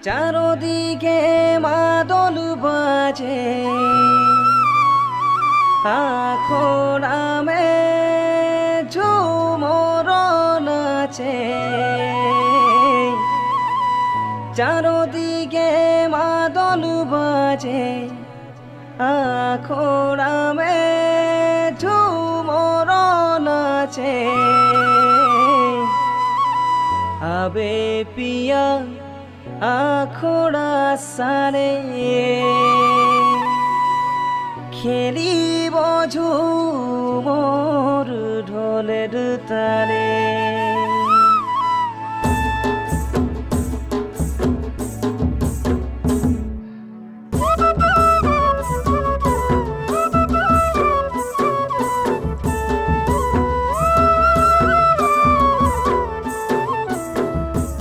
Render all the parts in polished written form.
চারদিকে মাদল বাজে আখড়ামে ঝুমর নাচে চারদিকে মাদল বাজে আখড়ামে ঝুমর নাচে আবে পিয়া আখড়া সারে খেলিব ঝুমর ঢোলের তারে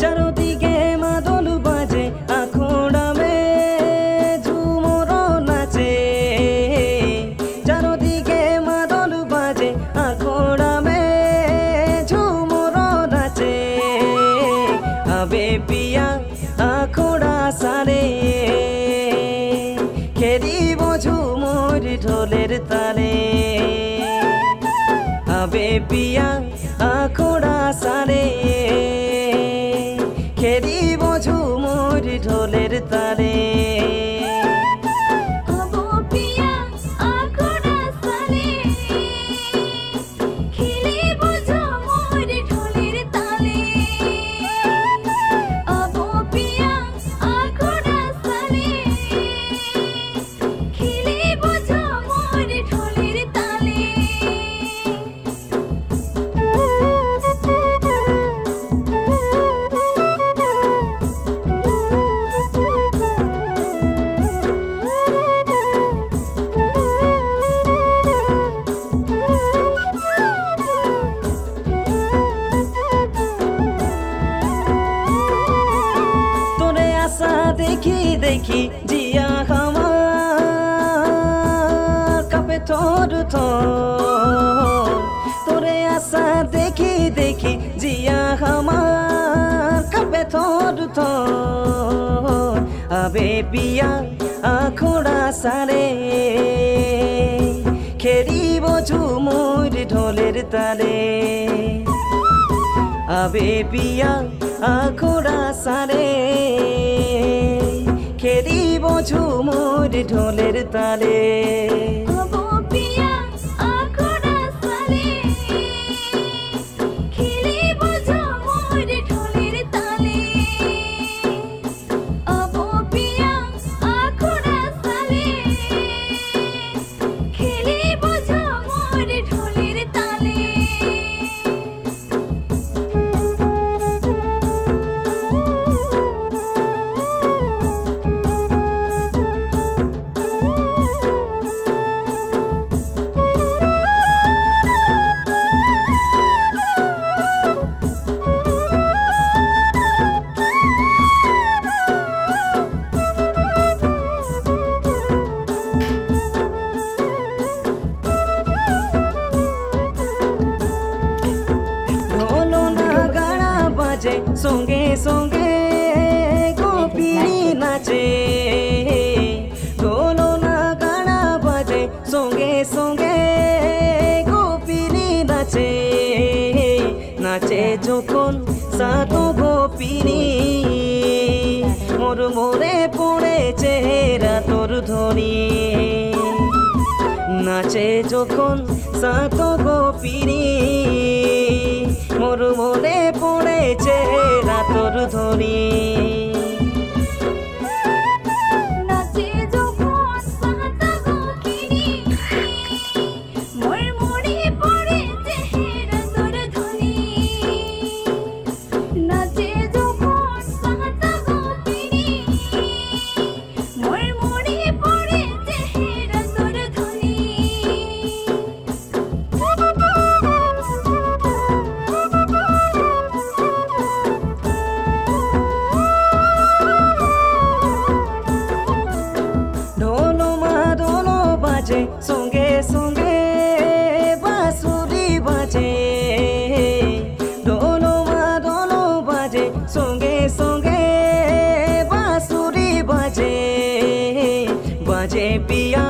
চারদিকে মাদল বাজে আখড়ামে ঝুমর নাচে চারদিকে মাদল বাজে আখড়ামে ঝুমর নাচে আবে পিয়া আখড়া সারে খেলিব ঝুমর ঢোলের তালে আবে পিয়া আখড়া সারে খেলিব ঝুমর ঢোলের তালে দেখি দেখি জিয়া আমার কাপে থর থর তোরে আশা দেখি দেখি জিয়া আমার কাপে থর থর আবে পিয়া আখড়া সারে খেলিব ঝুমর ঢোলের তালে আবে পিয়া আখড়া সারে খেলিব ঝুমর ঢোলের তালে সঙ্গে সঙ্গে গোপিনী নাচে ঢোল নাগাড়া বাজে সঙ্গে সঙ্গে গোপিনী নাচে নাচে যখন সাত গোপিনী মোর মোরে পড়ে চেহারা তোর ধনী নাচে যখন সাত গোপিনী মোর মনে পড়েছে রাতর ধনী সঙ্গে সঙ্গে বাঁশুরি বাজে ঢোল মাদল বাজে সঙ্গে সঙ্গে বাজে পিয়া